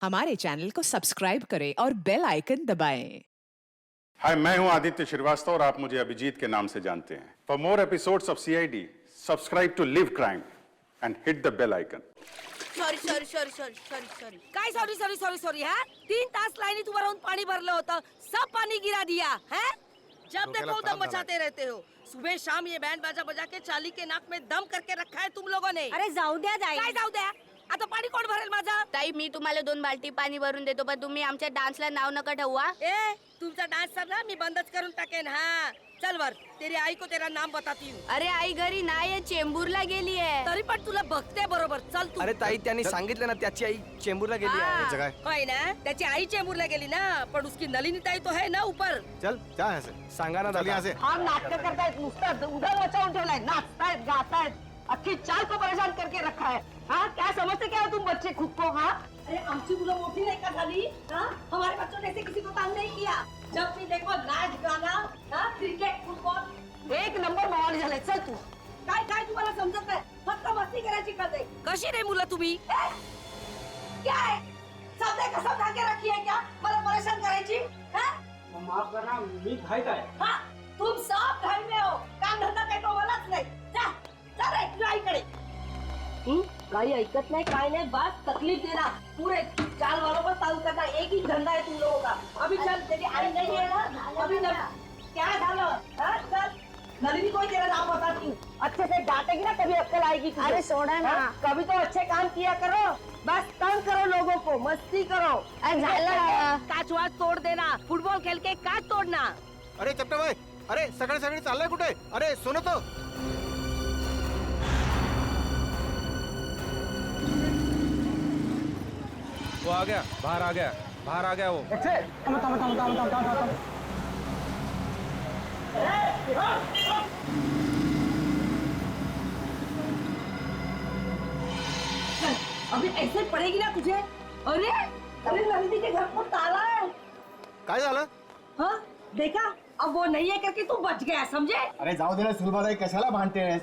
हमारे चैनल को सब्सक्राइब करें और बेल आइकन दबाएं। हाय, मैं हूं आदित्य श्रीवास्तव और आप मुझे अभिजीत के नाम से जानते हैं। For more episodes of CID, subscribe to Liv crime and hit the bell icon. Sorry काय सॉरी हा 3 तास लाईनीत उभं राहून पाणी भरलं होतं, सब पानी गिरा दिया है। जब देखो दम मचाते रहते हो। सुबह शाम ये बैंड बाजा बजा के चाली के नाक में दम करके रखा है तुम लोगों ने। अरे जाऊ द्या ताई. काय जाऊ द्या, आता पाणी कोण भरेल माझं? ताई मी तुम्हाला 2 बाल्टी पाणी भरून देतो, पण तुम्ही आमच्या डान्सला नाव नका ठेवू. ए तुमचा डान्स ना मी बंदच करून टाकेन. हा चल वर, तेरी आई को तेरा नाम बताती हूँ. अरे आई घरी नाहीये, चेंबूरला गेली आहे. तरी पण तुला बघते बरोबर. चल तू. अरे ताई त्यांनी सांगितलं ना त्याची आई चेंबूरला गेली आहे. होय ना, त्याची आई चेंबूरला गेली ना, पण उसकी नलिनी ताई तो है ना ऊपर. चल क्या है सांगा ना दादा. हा नाटक करतायत, नुसतं उधर मचावून ठेवलाय, नाचतायत गातायत, अख्खी चाल को परेशान करके रखा है. हाँ क्या समझते क्या हो तुम बच्चे खुद को? हाँ अरे आमची मुलं मोठी नहीं का झाली? हाँ हमारे बच्चों ने ऐसे किसी को तंग नहीं किया. जब भी देखो नाच गाना, हाँ क्रिकेट फुटबॉल, एक नंबर माहोल झालाय. चल तू. काय काय तुम्हाला समजत नाही, फक्त मस्ती करायची कळते. कशी रे मुलं तुम्ही? क्या है सब देखा सब ढाके रखी है क्या? मला परेशान करायची? हाँ माफ करना, मी घाईत आहे. हाँ तुम सब घर में हो, काम धंदा काही तो मलाच नाही. जा जा रे तुझ्या आईकडे. काही ऐकत नाही, काय नाही, बस तकलीफ देना. पूरे चाल वालों पर ताऊ करना, एक ही धंधा है तुम लोगों का. अभी चल, तेरी आई नहीं है ना, अभी चल. क्या झालं? हाँ चल, नलिनी को ही तेरा नाम बताती हूँ. अच्छे से डांटेगी ना तभी अक्कल आएगी तुझे. अरे सोडा ना. कभी तो अच्छे काम किया करो, बस तंग करो लोगों को, मस्ती करो. काच वाच तोड देना, फुटबॉल खेल के काच तोड़ना. अरे चपटे भाई, अरे सकाळी सकाळी चाललाय कुठे? अरे सुनो तो. वो आ गया, बाहर आ गया वो. अभी ऐसे पड़ेगी ना तुझे. अरे अरे नंदी के घर पर ताला है. काय झालं? हाँ देखा, अब वो नहीं है करके तू बच गया, समझे? अरे जाऊ दे ना सुलभाताई, कशाला भांडते हैं?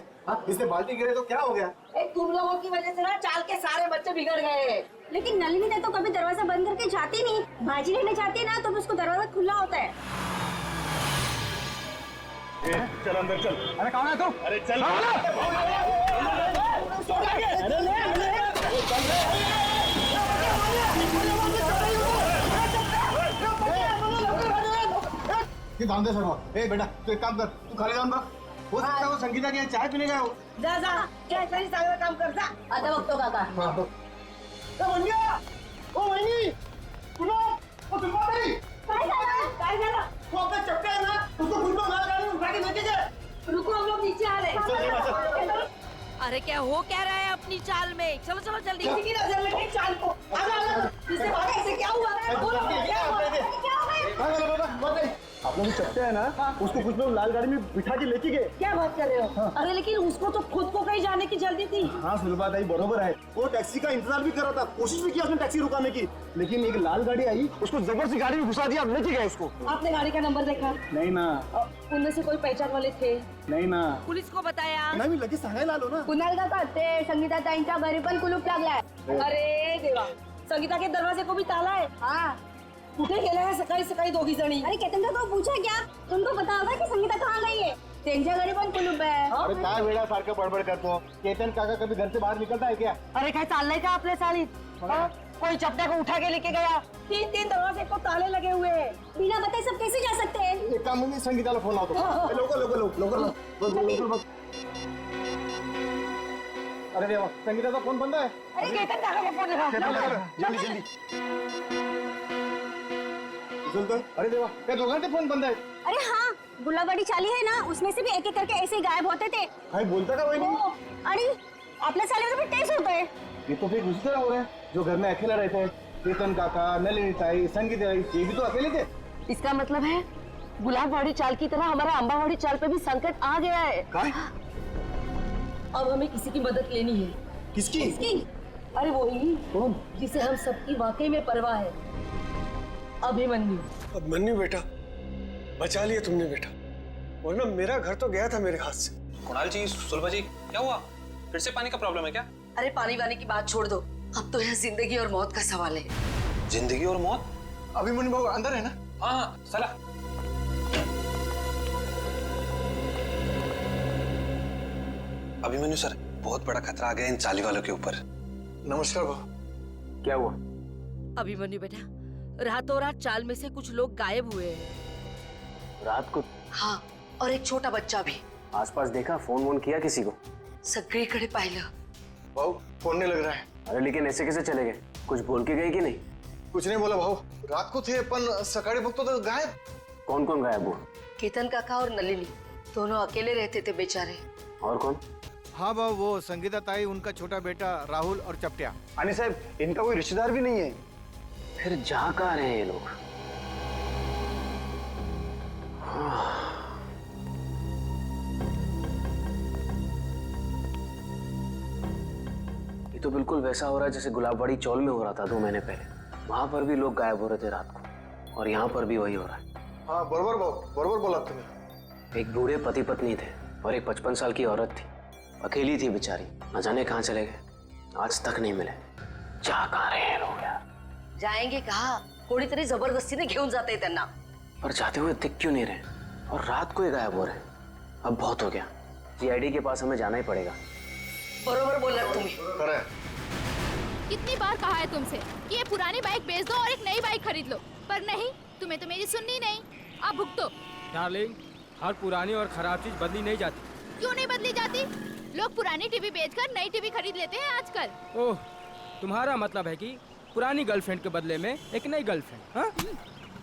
इससे बाल्टी गिरे तो क्या हो गया? तुम लोगों की वजह से ना चाल के सारे बच्चे बिगड़ गए. लेकिन नलिनी ने तो कभी दरवाजा बंद करके जाती नहीं. भाजी लेने जाती है ना तो उसको दरवाजा खुला होता है. चल अंदर चल. अरे कौन है तू? अरे चल. जाऊन दे सर्व. ए बेटा तू एक काम कर, तू खाली जाऊन बघ. हो सकता है वो संगीता की चाय पीने गया हो. जा जा, क्या सही चांगलं काम कर जा. आता बघतो काका. काय झालं? रुको, हम लोग नीचे आ रहे हैं. अरे क्या हो क्या रहा है अपनी चाल में? चलो चलो जल्दी. किसी की नजर लगी चाल को. इससे भागा, इससे क्या हुआ? बोलो, क्या हुआ? क्या हुआ? आप लोग चपटे है ना, उसको कुछ लोग लाल गाड़ी में बिठा के लेके गए. क्या बात कर रहे हो? अरे लेकिन उसको तो खुद को कहीं जाने की जल्दी थी. हाँ सुलभाताई बरोबर है. वो टैक्सी का इंतजार भी कर रहा था, कोशिश भी की उसने टैक्सी रुकाने की, लेकिन एक लाल गाड़ी आई, उसको जबरदस्ती गाड़ी में घुसा दिया, लेके गए उसको. आपने गाड़ी का नंबर देखा? नहीं ना. उनमें से कोई पहचान वाले थे? नहीं ना. पुलिस को बताया? नाही मी लगेच सांगायला आलो ना. कुणाल काका ते संगीता ताईंच्या घरी पण कुलूप लागलाय. अरे देवा, संगीता के दरवाजे को भी ताला है. हाँ. कुठे गेल्या है सकाळी सकाळी दोघी जणी? अरे केतन को पूछा क्या? तुमको पता होगा कि संगीता कहाँ गई है? त्यांच्या घरी पण कुलूप है. अरे काय वेळा सारखं बडबड करतो. केतन काका कभी घर से बाहर निकलता है क्या? अरे काय चाललंय का आपल्या सालीत? कोई चपटा को उठा के लेके गया. 3 दरवाजे को ताले लगे हुए हैं. बिना बताए सब कैसे जा सकते हैं? एक काम मी संगीताला फोन लावतो. लवकर. अरे देवा, संगीताचा फोन बंद आहे. अरे केतन काका को फोन लगा. जल्दी. अरे देवा, त्या दोघांचे फोन बंद आहेत. अरे हाँ, गुलाबड़ी चाली है ना, उसमें से भी एक एक करके ऐसे ही गायब होते थे. काय बोलता का वहिनी? अरे आपल्या चालीवर भी टेस्ट होता है. ये तो फिर उसी तरह हो रहा है जो घर में अकेला रहते हैं. केतन काका, नलिनी ताई, संगीता ताई, ये भी तो अकेले थे. इसका मतलब है गुलाबवाड़ी चाल की तरह हमारा अंबावाड़ी चाल पे भी संकट आ गया है. काय? अब हमें किसी की मदद लेनी है. किसकी? अरे वही कौन? जिसे हम सबकी वाकई में परवाह है, अभिमन्यु. अभिमन्यु बेटा, बचा लिया तुमने बेटा, वरना मेरा घर तो गया था मेरे हाथ से. कुणाल जी, सुलभा जी, क्या हुआ? फिर से पानी का प्रॉब्लम है क्या? अरे पानी वानी की बात छोड़ दो, अब तो यहाँ जिंदगी और मौत का सवाल है. जिंदगी और मौत? अभिमन्यु बाबू अंदर है ना? हाँ हाँ, चला। अभिमन्यु सर, बहुत बड़ा खतरा आ गया इन चाली वालों के ऊपर। नमस्कार बाबू। क्या हुआ? अभिमन्यु बेटा, रातों रात चाल में से कुछ लोग गायब हुए हैं। रात को? हाँ, और एक छोटा बच्चा भी। आसपास देखा, फोन वोन किया किसी को? सगळीकडे पाहिलं। बाबू फोन नहीं लग रहा है। अरे लेकिन ऐसे कैसे चले गए? कुछ बोल के गए कि नहीं? कुछ नहीं बोला भाऊ, रात को थे पण सकाळी बघतो तो गायब। कौन कौन गायब हुआ? केतन काका और नलिनी दोनों अकेले रहते थे बेचारे। और कौन? हाँ बाबू, वो संगीता ताई, उनका छोटा बेटा राहुल और चपटिया। अनिल साहब, इनका कोई रिश्तेदार भी नहीं है? फिर जा कहाँ रहे हैं ये लोग? ये तो बिल्कुल वैसा हो रहा है जैसे गुलाबबाड़ी चौल में हो रहा था 2 महीने पहले। वहां पर भी लोग गायब हो रहे थे रात को, और यहाँ पर भी वही हो रहा है। हाँ बरोबर बाबू, बरोबर बोला तुम्हें। एक बूढ़े पति पत्नी थे और एक 55 साल की औरत थी। अकेली थी बेचारी, न जाने कहाँ चले गए, आज तक नहीं मिले। जा कहाँ रहे हैं लोग यार? जाएंगे कहा? कोणीतरी जबरदस्तीने घेऊन जाते त्यांना। पर जाते हुए दिख क्यों नहीं रहे? और रात को ही गायब हो रहे हैं। अब बहुत हो गया, सीआईडी के पास हमें जाना ही पड़ेगा। बरोबर बोला तुम्ही। करे कितनी बार कहा है तुमसे कि ये पुरानी बाइक बेच दो और एक नई बाइक खरीद लो, पर नहीं, तुम्हें तो मेरी सुननी नहीं। अब भुगतो। डार्लिंग, हर पुरानी और खराब चीज बदली नहीं जाती। क्यों नहीं बदली जाती? लोग पुरानी टीवी बेचकर नई टीवी खरीद लेते हैं आजकल। ओह, तुम्हारा मतलब है कि पुरानी गर्लफ्रेंड के बदले में एक नई गर्लफ्रेंड? हाँ?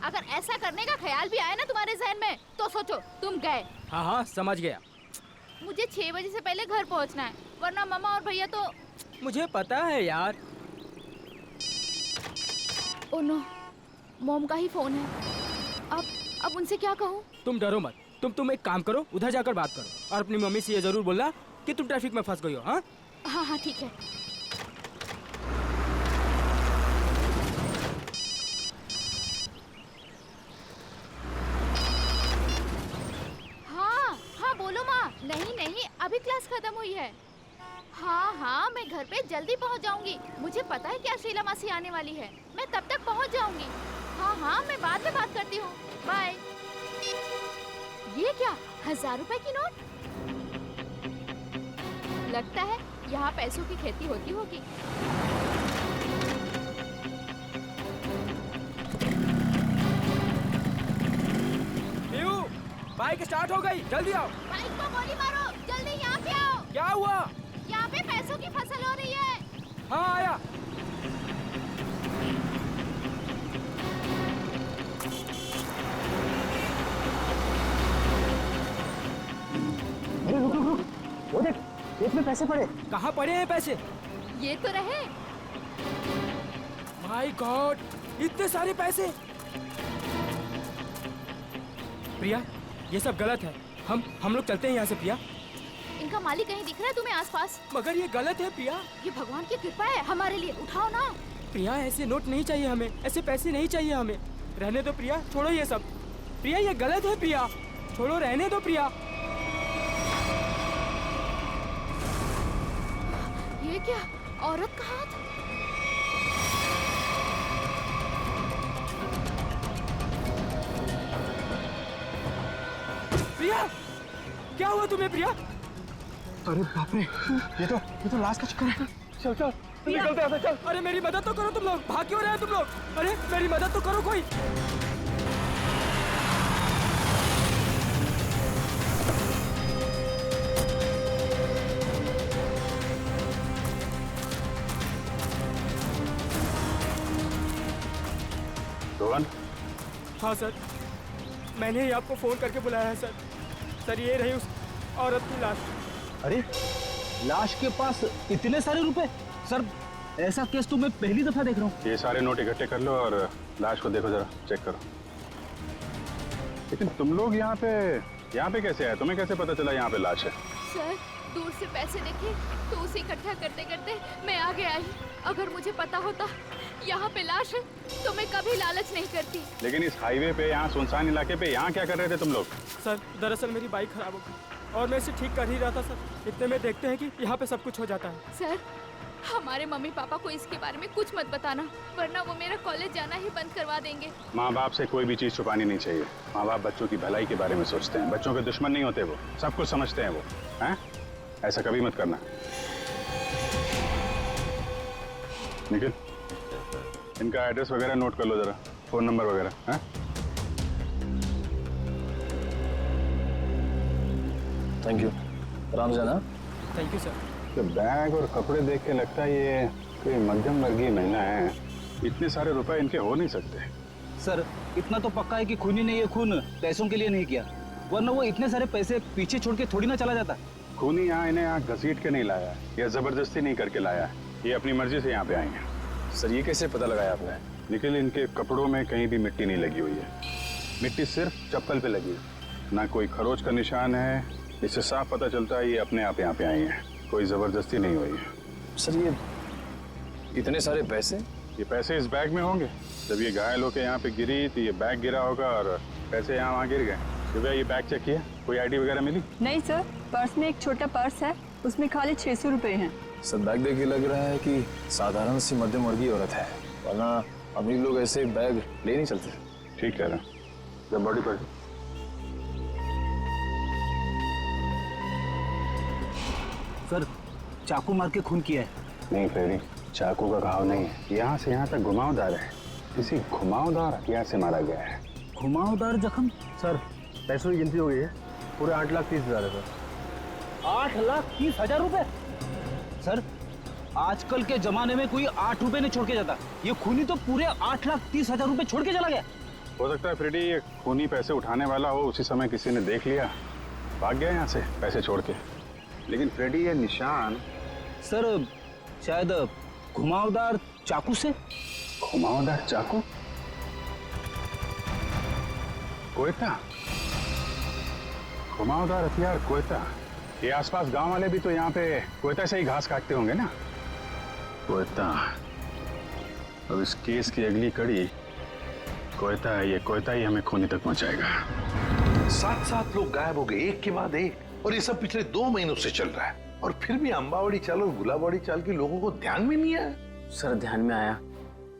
अगर ऐसा करने का ख्याल भी आया ना तुम्हारे जहन में, तो सोचो तुम गए। हाँ हाँ, समझ गया। मुझे 6 बजे से पहले घर पहुंचना है, वरना मामा और भैया तो। मुझे पता है यार। ओह नो, मॉम का ही फोन है। अब उनसे क्या कहूँ? तुम डरो मत, तुम एक काम करो, उधर जाकर बात करो और अपनी मम्मी से ये जरूर बोलना कि तुम ट्रैफिक में फंस गई हो। हाँ हाँ हाँ ठीक है। हाँ हाँ बोलो माँ। नहीं नहीं, अभी क्लास खत्म हुई है। हाँ हाँ, मैं घर पे जल्दी पहुँच जाऊंगी। मुझे पता है कि आज शीला मासी आने वाली है, मैं तब तक पहुँच जाऊंगी। हाँ हाँ, मैं बाद में बात करती हूँ, बाय। ये क्या, 1000 रुपए की नोट? लगता है यहाँ पैसों की खेती होती होगी। बाइक स्टार्ट हो गई, जल्दी आओ। बाइक को गोली मारो, जल्दी यहाँ पे आओ। क्या हुआ? यहाँ पे पैसों की फसल हो रही है। हाँ आया। अरे रुक रुक रुक, वो देख, इसमें पैसे पड़े। कहाँ पड़े हैं पैसे? ये तो रहे। माय गॉड, इतने सारे पैसे। प्रिया, ये सब गलत है। हम लोग चलते हैं यहाँ से प्रिया। इनका मालिक कहीं दिख रहा है तुम्हें आसपास? मगर ये गलत है प्रिया। ये भगवान की कृपा है हमारे लिए, उठाओ ना। प्रिया, ऐसे नोट नहीं चाहिए हमें, ऐसे पैसे नहीं चाहिए हमें। रहने दो प्रिया, छोड़ो ये सब। प्रिया, ये गलत है प्रिया, छोड़ो, रहने दो प्रिया। ये क्या, औरत का हाथ? प्रिया, क्या हुआ तुम्हें प्रिया? अरे बाप रे, ये तो लाश का चक्कर है। चल चल, निकलते हैं, चल। अरे मेरी मदद तो करो तुम लोग, भाग क्यों रहे हो तुम लोग? अरे मेरी मदद तो करो कोई। रोहन? हाँ सर, मैंने ही आपको फोन करके बुलाया है सर। सर, ये रही उस औरत की लाश। अरे लाश के पास इतने सारे रुपए? सर, ऐसा केस तो मैं पहली दफा देख रहा हूँ। ये सारे नोट इकट्ठे कर लो और लाश को देखो, जरा चेक करो। लेकिन तुम लोग यहाँ पे कैसे आए? तुम्हें कैसे पता चला यहाँ पे लाश है? सर, दूर से पैसे देखे तो उसे इकट्ठा करते करते मैं आगे आई। अगर मुझे पता होता यहाँ पे लाश है तो मैं कभी लालच नहीं करती। लेकिन इस हाईवे पे, यहाँ सुनसान इलाके पे, यहाँ क्या कर रहे थे तुम लोग? सर, दरअसल मेरी बाइक खराब हो गई और मैं इसे ठीक कर ही रहा था सर। इतने में देखते हैं कि यहाँ पे सब कुछ हो जाता है। सर, हमारे मम्मी पापा को इसके बारे में कुछ मत बताना, वरना वो मेरा कॉलेज जाना ही बंद करवा देंगे। माँ बाप से कोई भी चीज छुपानी नहीं चाहिए। माँ बाप बच्चों की भलाई के बारे में सोचते हैं, बच्चों के दुश्मन नहीं होते, वो सब कुछ समझते हैं वो, हैं? ऐसा कभी मत करना। निखिल, इनका एड्रेस वगैरह नोट कर लो जरा, फोन नंबर वगैरह, हैं? Thank you. आराम से ना। Thank you sir. तो बैग और कपड़े देख के लगता है ये कोई मध्यम वर्गीय महिला है। इतने सारे रुपए इनके हो नहीं सकते। सर इतना तो पक्का है कि खून ही नहीं, ये खून पैसों के लिए नहीं किया, वरना वो इतने सारे पैसे पीछे छोड़ के थोड़ी ना चला जाता। खूनी यहाँ इन्हें यहाँ घसीट के नहीं लाया या जबरदस्ती नहीं करके लाया, ये अपनी मर्जी से यहाँ पे आए हैं। सर ये कैसे पता लगाया आपने? निखिल, इनके कपड़ों में कहीं भी मिट्टी नहीं लगी हुई है, मिट्टी सिर्फ चप्पल पे लगी है, ना कोई खरोच का निशान है। इससे साफ पता चलता है ये अपने आप यहाँ पे आई हैं, कोई जबरदस्ती नहीं हुई है। सर ये इतने सारे पैसे? ये पैसे इस बैग में होंगे। जब ये घायल होकर यहाँ पे गिरी तो ये बैग गिरा होगा और पैसे यहाँ वहाँ गिर गए। सुबह ये बैग चेक किया, कोई आईडी वगैरह मिली? नहीं सर, पर्स में एक छोटा पर्स है, उसमें खाली 600 रुपए हैं। सर बैग देख के लग रहा है कि साधारण सी मध्यम वर्गीय औरत है, वरना अमीर लोग ऐसे बैग ले नहीं चलते। ठीक कह रहा। जब बॉडी पर सर चाकू मार के खून किया है। नहीं फ्रेडी, चाकू का घाव नहीं है, यहाँ से यहाँ तक घुमावदार है, किसी घुमावदार हथियार से मारा गया है। घुमावदार जख्म? सर पैसों की गिनती हो गई है, पूरे 8,30,000 है सर। 8,30,000 रुपए? सर आजकल के जमाने में कोई 8 रुपए नहीं छोड़ के जाता, ये खूनी तो पूरे 8,30,000 रुपए छोड़ के चला गया। हो सकता है फ्रेडी ये खूनी पैसे उठाने वाला हो, उसी समय किसी ने देख लिया, भाग गया यहाँ से पैसे छोड़ के। लेकिन फ्रेडी ये निशान सर शायद घुमावदार चाकू से। घुमावदार चाकू? कोयता? घुमावदार हथियार कोयता? ये आसपास गांव वाले भी तो यहाँ पे कोयता से ही घास काटते होंगे ना। कोयता। अब इस केस की अगली कड़ी कोयता है, ये कोयता ही हमें खूनी तक पहुंचाएगा। 7 लोग गायब हो गए एक के बाद एक, और ये सब पिछले 2 महीनों से चल रहा है, और फिर भी अंबावाड़ी चाल और गुलाबवाड़ी चाल के लोगों को ध्यान में नहीं आया। सर ध्यान में आया,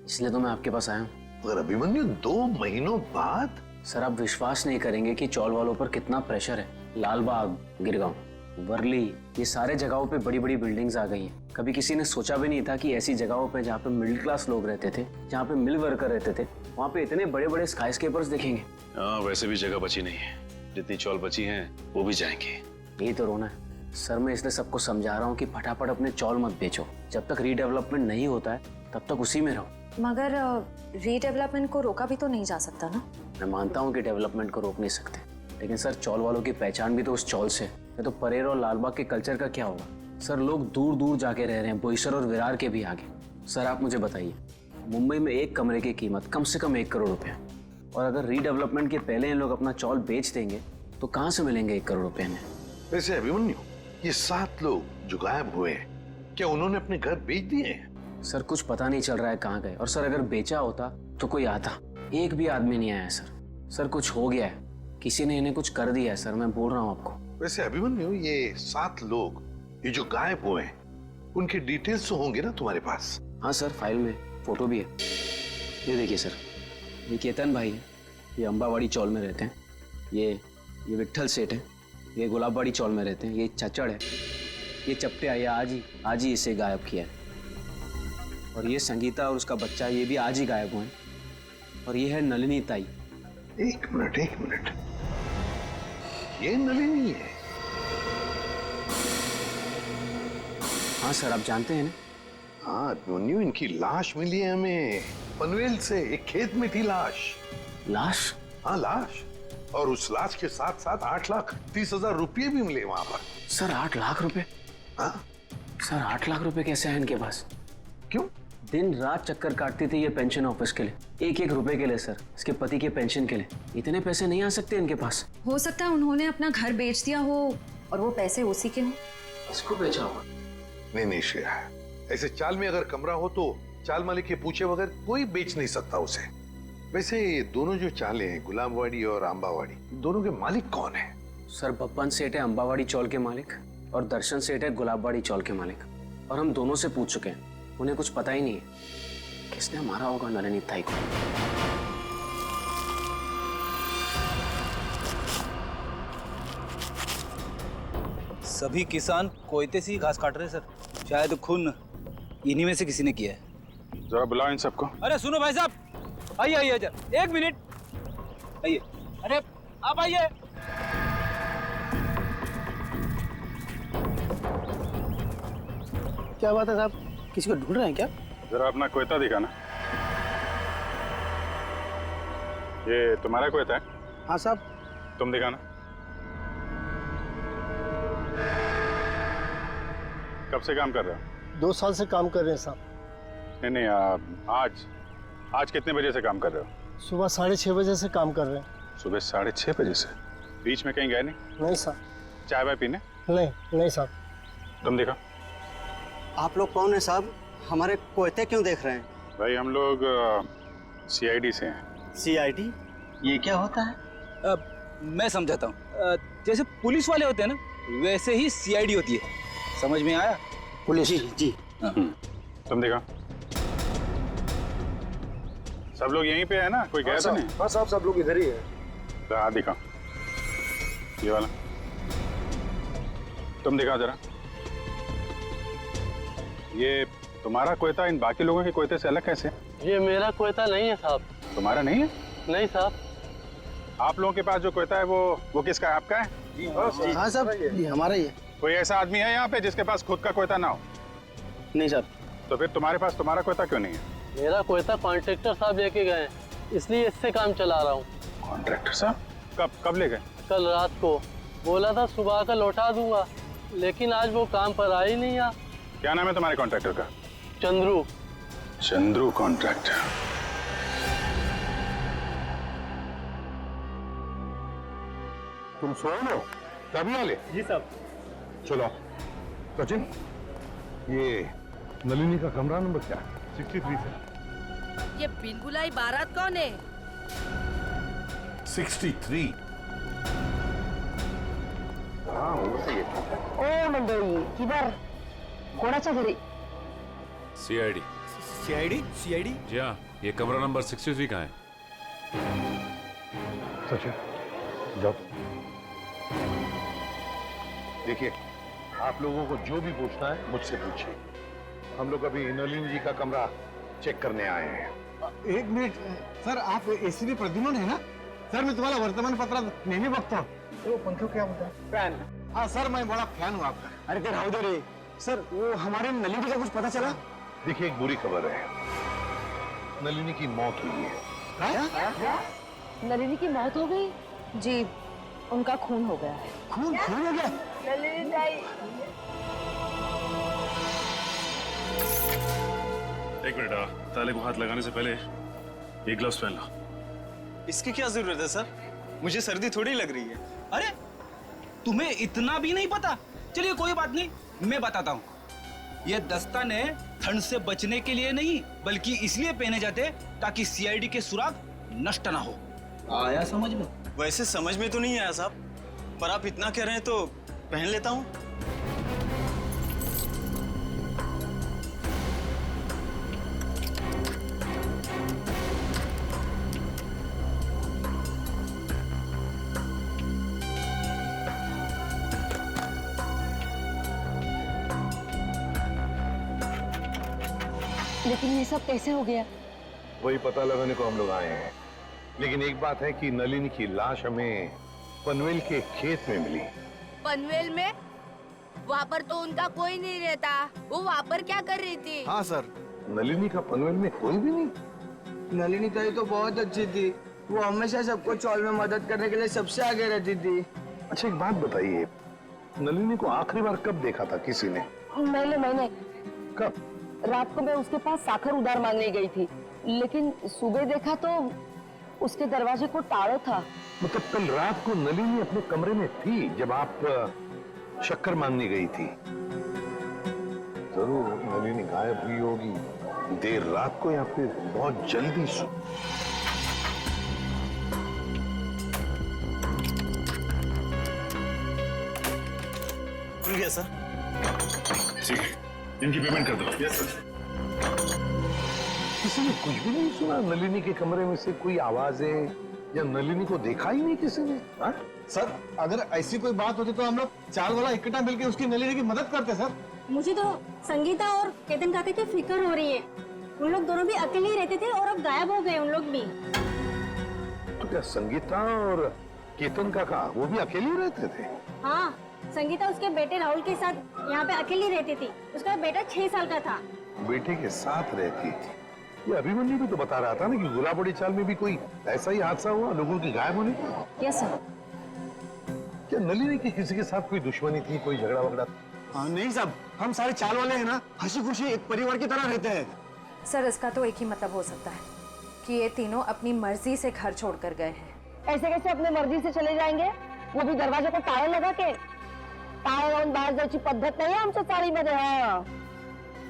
इसलिए तो मैं आपके पास आया हूँ। मगर अभिमन्यु 2 महीनों बाद? सर आप विश्वास नहीं करेंगे कि चौल वालों पर कितना प्रेशर है। लालबाग, गिरगांव, वर्ली, ये सारे जगहों पे बड़ी बड़ी बिल्डिंग्स आ गई हैं। कभी किसी ने सोचा भी नहीं था कि ऐसी जगहों पे जहाँ पे मिडिल क्लास लोग रहते थे, जहाँ पे मिल वर्कर रहते थे, वहाँ पे इतने बड़े बड़े स्काईस्केपर्स देखेंगे। हाँ, वैसे भी जगह बची नहीं है, जितनी चौल बची हैं वो भी जाएंगे। यही तो रोना है सर। मैं इसलिए सबको समझा रहा हूँ कि फटाफट अपने चौल मत बेचो, जब तक रीडेवलपमेंट नहीं होता है तब तक उसी में रहो। मगर रीडेवलपमेंट को रोका भी तो नहीं जा सकता ना। मैं मानता हूँ कि डेवलपमेंट को रोक नहीं सकते, लेकिन सर चौल वालों की पहचान भी तो उस चौल से है। तो परेर और लालबाग के कल्चर का क्या होगा? सर लोग दूर दूर जाके रह रहे हैं, बोईसर और विरार के भी आगे। सर आप मुझे बताइए, मुंबई में एक कमरे की कीमत कम से कम 1 करोड़ रुपए है, और अगर रीडेवलपमेंट के पहले इन लोग अपना चौल बेच देंगे तो कहाँ से मिलेंगे 1 करोड़ रुपए में? वैसे अभिमन्यु, ये 7 लोग जो गायब हुए हैं, क्या उन्होंने अपने घर बेच दिए हैं? सर कुछ पता नहीं चल रहा है कहाँ गए, और सर अगर बेचा होता तो कोई आता। एक भी आदमी नहीं आया है सर। सर कुछ हो गया है, किसी ने इन्हें कुछ कर दिया है सर, मैं बोल रहा हूँ आपको। वैसे अभिमन्यु, ये 7 लोग ये जो गायब हुए हैं, उनके डिटेल्स तो होंगे ना तुम्हारे पास? हाँ सर, फाइल में फोटो भी है। ये देखिए सर, ये केतन भाई है, ये अंबावाड़ी चौल में रहते हैं। ये विट्ठल सेठ है, ये गुलाबवाड़ी चौल में रहते हैं। ये चचड़ है, ये चपटे आया आज ही इसे गायब किया है। और ये संगीता और उसका बच्चा, ये भी आज ही गायब हुए हैं। और ये है नलिनी ताई। एक मिनट, ये नलिनी है? हाँ सर, आप जानते हैं ना? हाँ अभिमन्यु, इनकी लाश मिली है हमें पनवेल से, एक खेत में थी लाश। लाश? हाँ लाश, और उस लाश के साथ साथ 8,30,000 रुपये भी मिले वहां पर। सर 8 लाख रुपए? हाँ सर 8 लाख रुपए कैसे हैं इनके पास? क्यों? दिन रात चक्कर काटती थी ये पेंशन ऑफिस के लिए, 1-1 रुपए के लिए सर, इसके पति के पेंशन के लिए। इतने पैसे नहीं आ सकते इनके पास। हो सकता है उन्होंने अपना घर बेच दिया हो और वो पैसे उसी के हों। इसको बेचा होगा? नहीं श्रेया, ऐसे चाल में अगर कमरा हो तो चाल मालिक के पूछे बगैर कोई बेच नहीं सकता उसे। वैसे ये दोनों जो चालें हैं, गुलाबवाड़ी और अंबावाड़ी, दोनों के मालिक कौन है? सर बब्बन सेठ है अंबावाड़ी चौल के मालिक, और दर्शन सेठ है गुलाबवाड़ी चौल के मालिक। और हम दोनों से पूछ चुके हैं, उन्हें कुछ पता ही नहीं है किसने मारा होगा नलिनी ताई को। सभी किसान कोयते से ही घास काट रहे हैं सर। शायद खून इन्हीं में से किसी ने किया है। जरा बुलाओ इन सबको। अरे सुनो भाई साहब, आइए आइए जरा, 1 मिनट आइए। अरे आप आइए। क्या बात है साहब, किसी को ढूंढ रहे हैं क्या? जरा अपना कोयता दिखाना। ये तुम्हारा कोयता है? हाँ साहब। तुम दिखाना। कब से काम कर रहे हो? 2 साल से काम कर रहे हैं साहब। नहीं, आज कितने बजे से काम कर रहे हो? सुबह 6:30 बजे से काम कर रहे हैं। सुबह 6:30 बजे से? बीच में कहीं गए नहीं? नहीं साहब। चाय वाय पीने? नहीं साहब। तुम देखो। आप लोग कौन है साहब? हमारे कोयते क्यों देख रहे हैं? भाई हम लोग CID से हैं। CID? ये क्या होता है? मैं समझाता हूँ। जैसे पुलिस वाले होते हैं ना, वैसे ही CID होती है। समझ में आया? पुलिस? जी। तुम देखो। सब लोग यहीं पे है ना? कोई गया तो नहीं? हाँ साहब, सब लोग इधर ही है। हाँ दिखाओ, ये वाला। तुम दिखाओ जरा। ये तुम्हारा कोयता इन बाकी लोगों के कोयते से अलग कैसे? ये मेरा कोयता नहीं है साहब। तुम्हारा नहीं है? नहीं साहब। आप लोगों के पास जो कोयता है वो किसका है? आपका है? हाँ साहब, ये हमारा ही है। कोई ऐसा आदमी है यहाँ पे जिसके पास खुद का कोयता ना हो? नहीं साहब। तो फिर तुम्हारे पास तुम्हारा कोयता क्यों नहीं है? मेरा कोयता कॉन्ट्रैक्टर साहब लेके गए, इसलिए इससे काम चला रहा हूँ। कॉन्ट्रैक्टर साहब? कब ले गए? कल रात को। बोला था सुबह का लौटा दूंगा, लेकिन आज वो काम पर आ ही नहीं। आ क्या नाम है तुम्हारे कॉन्ट्रैक्टर का? चंद्रू। चंद्रू कॉन्ट्रैक्टर। तुम सोए हो? तभी वाले? जी साहब। चलो सचिन, ये नलिनी का कमरा नंबर क्या है? 63 से। ये बिन बुलाई बारात कौन है? 63। हाँ वो सही है। ओ मंडळी, किधर? कोणाच्या घरी? CID। CID? जी हाँ, ये कमरा नंबर 63 का है। सचिन जाओ। देखिए, आप लोगों को जो भी पूछना है मुझसे पूछिए। हम लोग अभी नलिनी जी का कमरा चेक करने आए हैं। 1 मिनिट सर, आप ACP प्रद्युम्न है ना? सर मैं तुम्हाला वर्तमानपत्रात नेहमी बघतो। तो पंखा क्या होता है? फैन। हाँ सर, मैं बड़ा फैन हूँ आपका। अरे ते राहू दे रे सर, वो हमारे नलिनी का कुछ पता चला? देखिए, एक बुरी खबर है, नलिनी की मौत हुई है। नलिनी की मौत हो गई? जी, उनका खून हो गया है। खून हो गया? नलिनी ताई। एक मिनट, ताले को हाथ लगाने से पहले ये ग्लव्स पहन लो। इसकी क्या जरूरत है सर? मुझे सर्दी थोड़ी लग रही है। अरे तुम्हें इतना भी नहीं पता? चलिए कोई बात नहीं, मैं बताता हूँ। ये दस्ताने ठंड से बचने के लिए नहीं, बल्कि इसलिए पहने जाते ताकि CID के सुराग नष्ट ना हो। आया समझ में? वैसे समझ में तो नहीं आया साहब, पर आप इतना कह रहे हैं तो पहन लेता हूँ। लेकिन ये सब कैसे हो गया? वही पता लगाने को हम लोग आए हैं। लेकिन एक बात है कि नलिनी की लाश हमें पनवेल के खेत में मिली। पनवेल में? वहाँ पर तो उनका कोई नहीं रहता। वो वहाँ पर क्या कर रही थी? हाँ सर। नलिनी का पनवेल में कोई भी नहीं? नलिनी ताई तो बहुत अच्छी थी, वो हमेशा सबको चौल में मदद करने के लिए सबसे आगे रहती थी। अच्छा एक बात बताइए, नलिनी को आखिरी बार कब देखा था किसी ने? मैंने कब? रात को मैं उसके पास साखर उधार मांगने गई थी, लेकिन सुबह देखा तो उसके दरवाजे को ताला था। मतलब कल रात को नलिनी अपने कमरे में थी जब आप शक्कर मांगने गई थी? जरूर नलिनी गायब हुई होगी देर रात को या फिर बहुत जल्दी। खुल गया सर? ठीक है, इनकी पेमेंट कर दो। Yes sir. किसी ने कुछ भी नहीं सुना? नलिनी के कमरे में से कोई आवाजें या नलिनी को देखा ही नहीं किसी ने? हाँ? सर अगर ऐसी कोई बात होती तो हम लोग चाल वाला इकट्ठा मिलकर उसकी नलिनी की मदद करते सर। मुझे तो संगीता और केतन काका की फिक्र हो रही है। उन लोग दोनों भी अकेले ही रहते थे और अब गायब हो गए उन लोग भी। तो क्या संगीता और केतन काका वो भी अकेले रहते थे? हाँ, संगीता उसके बेटे राहुल के साथ यहाँ पे अकेली रहती थी। उसका बेटा 6 साल का था। बेटे के साथ रहती थी। ये अभिमन्यु भी तो बता रहा था ना कि गुलाबड़ी चाल में भी कोई ऐसा ही हादसा हुआ लोगों के गायब होने का। Yes sir. क्या नलिनी की किसी के साथ कोई दुश्मनी थी, कोई झगड़ा वगड़ा? नहीं साहब, हम सारे चाल वाले हैं ना, हंसी खुशी एक परिवार की तरह रहते हैं। सर इसका तो एक ही मतलब हो सकता है कि ये तीनों अपनी मर्जी से घर छोड़कर गए हैं। ऐसे कैसे अपने मर्जी से चले जाएंगे? वो भी दरवाजे को ताला लगा के? ताला लावून बाहेर जायची पद्धत नाही आमच्या चाळीमध्ये। हाँ।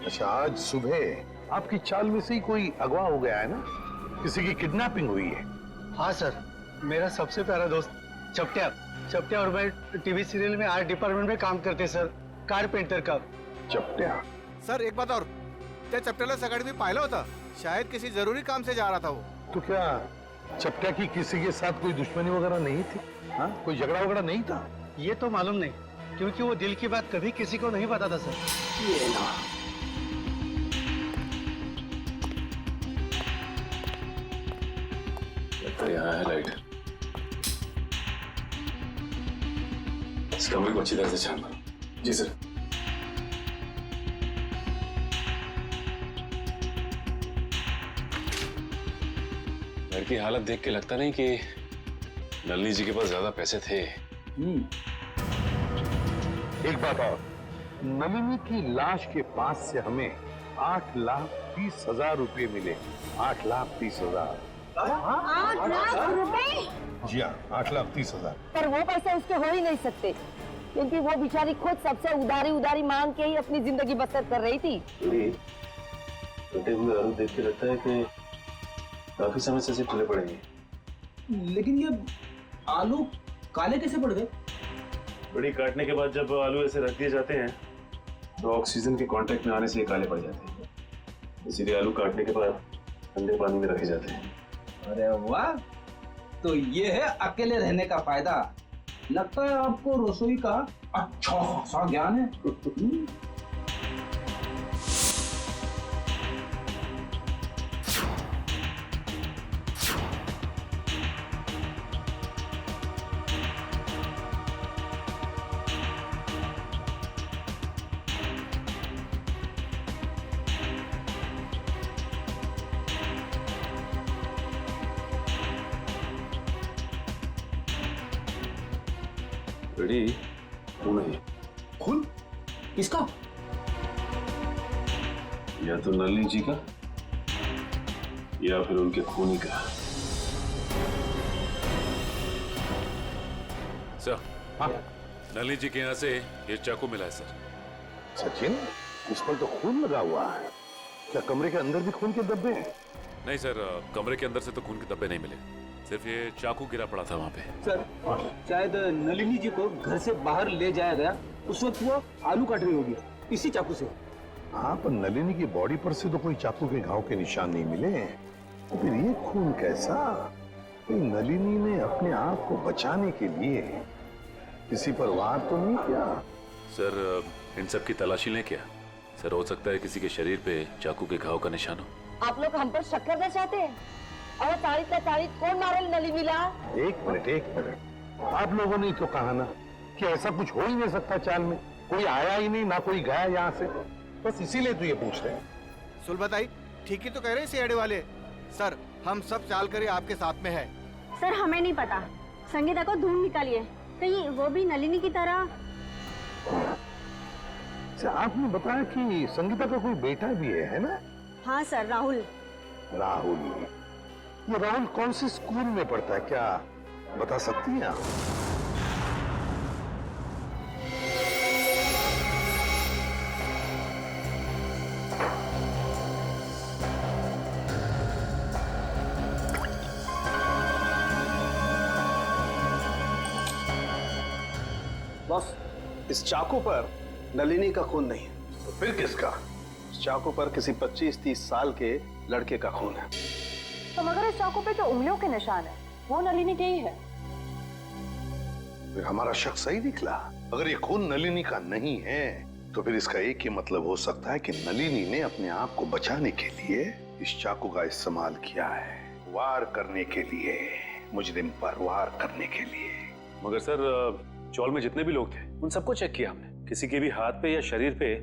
अच्छा, आज सुबह आपकी चाल में से ही कोई अगवा हो गया है ना? किसी की किडनैपिंग हुई है? हाँ सर, मेरा सबसे प्यारा दोस्त चपटिया और मैं टीवी सीरियल में आर्ट डिपार्टमेंट में काम करते सर, कारपेंटर का। चपटिया? सर एक बात और, त्या चपट्याला सकाळी मी पाहिलं होतं, शायद किसी जरूरी काम से जा रहा था वो। तो क्या चपटिया की किसी के साथ कोई दुश्मनी वगैरह नहीं थी? हाँ, कोई झगड़ा वगैरह नहीं था? ये तो मालूम नहीं, क्योंकि वो दिल की बात कभी किसी को नहीं बताता सर। ये ना। तो यहाँ है लाइट। इस कमरे को अच्छी तरह से छान मारो। जी सर। घर की हालत देख के लगता नहीं कि नलिनी जी के पास ज्यादा पैसे थे। एक बात और, नलिनी की लाश के पास से हमें 8,30,000 रुपए मिले। 8,30,000। 8 लाख रुपए? जी हाँ, 8,30,000। पर वो पैसे उसके हो ही नहीं सकते, क्योंकि वो बेचारी खुद सबसे उधारी मांग के ही अपनी जिंदगी बसर कर रही थी। कटे हुए आलू देख के लगता है कि काफी समय से चले पड़ेंगे। लेकिन ये आलू काले कैसे पड़ गए? बड़ी काटने के बाद जब आलू ऐसे रख दिए जाते हैं तो ऑक्सीजन के कांटेक्ट में आने से ये काले पड़ जाते हैं, इसीलिए आलू काटने के बाद ठंडे पानी में रखे जाते हैं। अरे वाह, तो ये है अकेले रहने का फायदा। लगता है आपको रसोई का अच्छा खासा ज्ञान है। बड़ी खून है। खून? किसका? या तो नलिनी जी का या फिर उनके खूनी का। सर, हाँ? नलिनी जी के यहाँ से ये चाकू मिला है सर। सचिन, इस पर तो खून लगा हुआ है। क्या कमरे के अंदर भी खून के धब्बे हैं? नहीं सर, कमरे के अंदर से तो खून के धब्बे नहीं मिले, सिर्फ ये चाकू गिरा पड़ा था वहाँ पे। सर, शायद नलिनी जी को घर से बाहर ले जाया गया, उस वक्त वो आलू काट रही होगी इसी चाकू से। हाँ, पर नलिनी की बॉडी पर से तो कोई चाकू के घाव के निशान नहीं मिले, तो फिर ये खून कैसा? नलिनी ने अपने आप को बचाने के लिए किसी पर वार तो नहीं किया? सर, इन सब की तलाशी लें क्या? सर, हो सकता है किसी के शरीर पे चाकू के घाव का निशान हो। आप लोग हम पर शक करना चाहते हैं? और 40 कौन मारे नलिनीला? एक मिनट, आप लोगों ने तो कहा ना कि ऐसा कुछ हो ही नहीं सकता चाल में, कोई आया ही नहीं, ना कोई गया यहाँ से, बस इसीलिए तो ये पूछ रहे हैं। सुलभताई ठीक ही तो कह रहे हैं सीआईडी वाले। सर, हम सब चाल कर आपके साथ में है। सर हमें नहीं पता, संगीता को ढूंढ निकालिए, कहीं वो भी नलिनी की तरह। आपने बताया कि संगीता का कोई बेटा भी है ना? हाँ सर, राहुल। ये राहुल कौन से स्कूल में पढ़ता है, क्या बता सकती हैं आप? बॉस, इस चाकू पर नलिनी का खून नहीं है। तो फिर किसका? इस चाकू पर किसी 25-30 साल के लड़के का खून है। तो मगर इस चाकू पे जो उंगलियों के निशान है वो नलिनी के ही है। फिर हमारा शक सही निकला। अगर ये खून नलिनी का नहीं है तो फिर इसका एक ही मतलब हो सकता है कि नलिनी ने अपने आप को बचाने के लिए इस चाकू का इस्तेमाल किया है, वार करने के लिए, मुजरिम पर वार करने के लिए। मगर सर चौल में जितने भी लोग थे उन सबको चेक किया हमने, किसी के भी हाथ पे या शरीर पे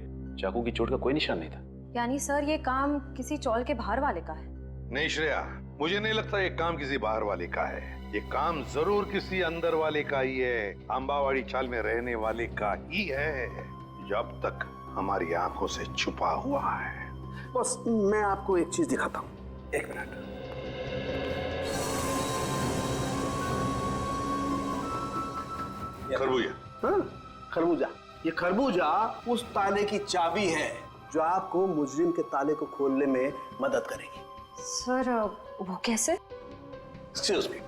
चाकू की चोट का कोई निशान नहीं था। यानी सर ये काम किसी चौल के बाहर वाले का है? नहीं श्रेया, मुझे नहीं लगता ये काम किसी बाहर वाले का है। ये काम जरूर किसी अंदर वाले का ही है, अंबावाड़ी चाल में रहने वाले का ही है, जो अब तक हमारी आंखों से छुपा हुआ है। बस मैं आपको एक चीज दिखाता हूँ, एक मिनट। खरबूजा? हाँ, खरबूजा। ये खरबूजा उस ताले की चाबी है जो आपको मुजरिम के ताले को खोलने में मदद करेगी। सर वो कैसे? Excuse me.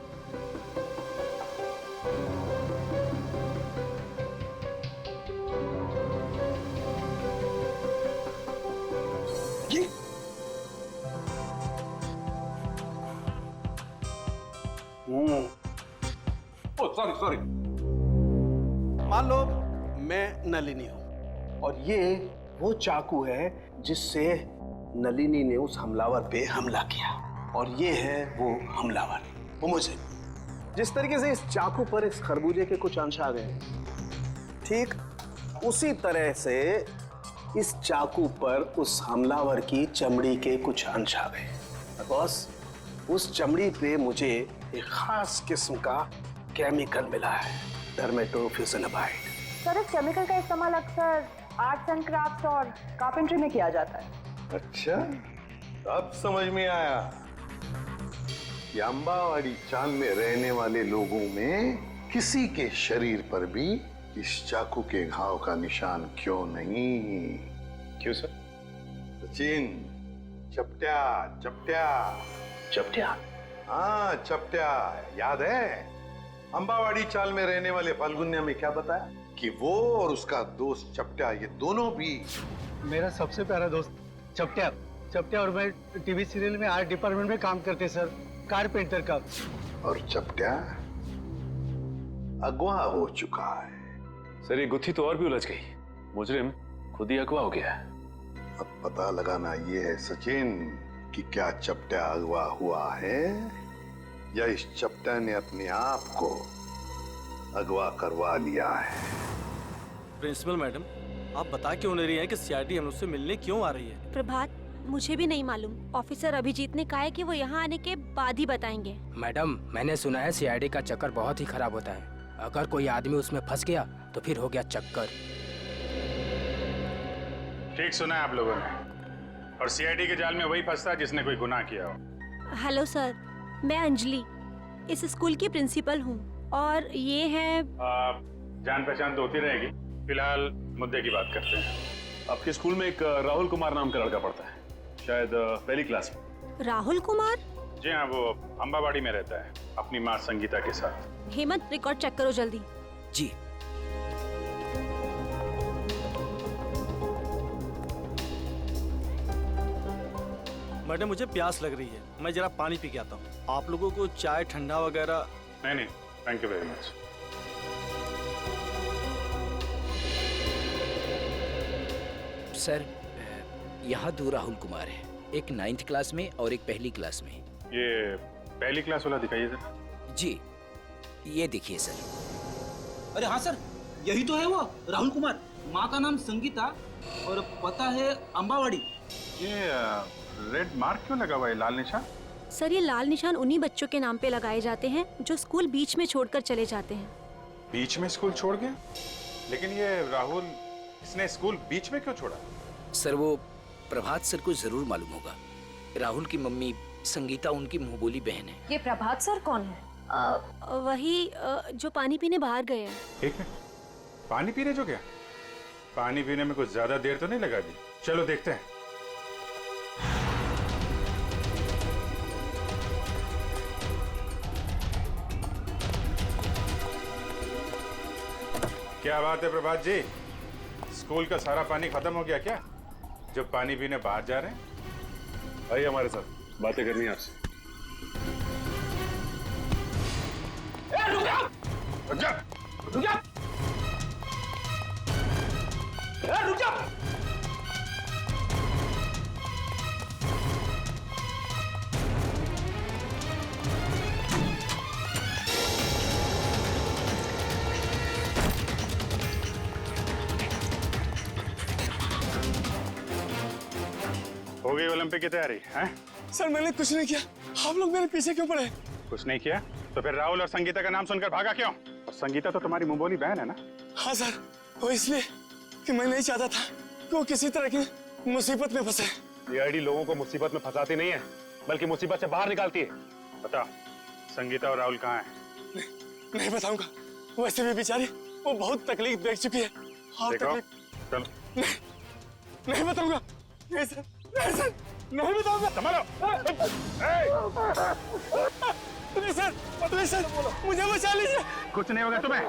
सॉरी। मान लो मैं नलिनी हूं और ये वो चाकू है जिससे नलिनी ने उस हमलावर पे हमला किया, और ये है वो हमलावर, वो मुझे। जिस तरीके से इस चाकू पर इस खरबूजे के कुछ अंश आ गए, ठीक उसी तरह से इस चाकू पर उस हमलावर की चमड़ी के कुछ अंश आ गए। बॉस, उस चमड़ी पे मुझे एक खास किस्म का केमिकल मिला है, डर्मेटोफ्यूसिनामाइड। सर इस केमिकल का इस्तेमाल अक्सर आर्ट्स एंड क्राफ्ट्स और कारपेंट्री में किया जाता है। अच्छा, अब समझ में आया कि अंबावाड़ी चाल में रहने वाले लोगों में किसी के शरीर पर भी इस चाकू के घाव का निशान क्यों नहीं। क्यों सर? सचिन, चपट्या चपट्या चपट्या? हाँ चपट्या, याद है? अंबावाड़ी चाल में रहने वाले फाल्गुन्या में क्या बताया कि वो और उसका दोस्त चपट्या, ये दोनों भी मेरा सबसे प्यारा दोस्त चपट्या। चपट्या और मैं टीवी सीरियल में आर्ट डिपार्टमेंट में काम करते सर, कारपेंटर का। और चपट्या अगवा हो चुका है। सर ये गुत्थी तो और भी उलझ गई, मुजरिम खुद ही अगवा हो गया है। अब पता लगाना ये है सचिन कि क्या चपट्या अगवा हुआ है या इस चपट्या ने अपने आप को अगवा करवा लिया है। प्रिंसिपल मैडम, आप बता क्यों नहीं रही हैं कि सीआईडी हम उससे मिलने क्यों आ रही है? प्रभात, मुझे भी नहीं मालूम। ऑफिसर अभिजीत ने कहा है कि वो यहाँ आने के बाद ही बताएंगे। मैडम, मैंने सुना है सीआईडी का चक्कर बहुत ही खराब होता है। अगर कोई आदमी उसमें फंस गया तो फिर हो गया चक्कर। ठीक सुना है आप लोगों ने, और सीआईडी के जाल में वही फंसता है जिसने कोई गुनाह किया हो। हेलो सर, मैं अंजलि इस स्कूल की प्रिंसिपल हूँ और ये है जान पहचान तो होती रहेगी, फिलहाल मुद्दे की बात करते हैं। आपके स्कूल में एक राहुल कुमार नाम का लड़का पढ़ता है, शायद पहली क्लास में। राहुल कुमार? जी हाँ, वो अंबावाड़ी में रहता है अपनी माँ संगीता के साथ। हेमंत, रिकॉर्ड चेक करो जल्दी। जी। मैडम मुझे प्यास लग रही है, मैं जरा पानी पी के आता हूँ। आप लोगों को चाय ठंडा वगैरह? नहीं, thank you very much. Sir यहाँ दो राहुल कुमार है, एक 9th क्लास में और एक पहली क्लास में। ये पहली क्लास वाला दिखाइए सर। जी, ये देखिए सर। अरे हाँ सर, यही तो है वो राहुल कुमार। माँ का नाम संगीता और पता है अंबावाड़ी। ये रेड मार्क क्यों लगा हुआ है, लाल निशान? सर ये लाल निशान उन्हीं बच्चों के नाम पे लगाए जाते हैं जो स्कूल बीच में छोड़कर चले जाते हैं। बीच में स्कूल छोड़ गया? लेकिन ये राहुल, इसने स्कूल बीच में क्यों छोड़ा? सर वो प्रभात सर को जरूर मालूम होगा। राहुल की मम्मी संगीता उनकी मुंहबोली बहन है। ये प्रभात सर कौन है? वही जो पानी पीने बाहर गए हैं। एक मिनट, पानी पीने जो गया? पानी पीने में कुछ ज्यादा देर तो नहीं लगा दी? चलो देखते हैं। क्या बात है प्रभात जी, स्कूल का सारा पानी खत्म हो गया क्या? जो पानी पीने बाहर जा रहे हैं? आइए हमारे साथ, बातें करनी है आपसे। रुक जा! रुक जा! रुक जा! रुक जा! हो गई ओलंपिक की तैयारी हैं? सर मैंने कुछ नहीं किया, आप लोग मेरे पीछे क्यों पड़े? कुछ नहीं किया तो फिर राहुल और संगीता का नाम सुनकर भागा क्यों? और संगीता तो तुम्हारी मुंहबोली बहन है ना? हाँ सर, वो इसलिए कि मैं नहीं चाहता था कि वो किसी तरह की मुसीबत में फंसे। ये आईडी लोगों को मुसीबत में फंसाती नहीं है, बल्कि मुसीबत से बाहर निकालती है। बता, संगीता और राहुल कहाँ हैं? नहीं बताऊंगा, वैसे भी बेचारी वो बहुत तकलीफ देख चुकी है। हाँ देखो, चलो। नहीं बताऊंगा, नहीं सर, नहीं सर, नहीं बताऊंगा। संभालो। नहीं सर, मुझे बचा लीजिए। कुछ नहीं होगा तुम्हें।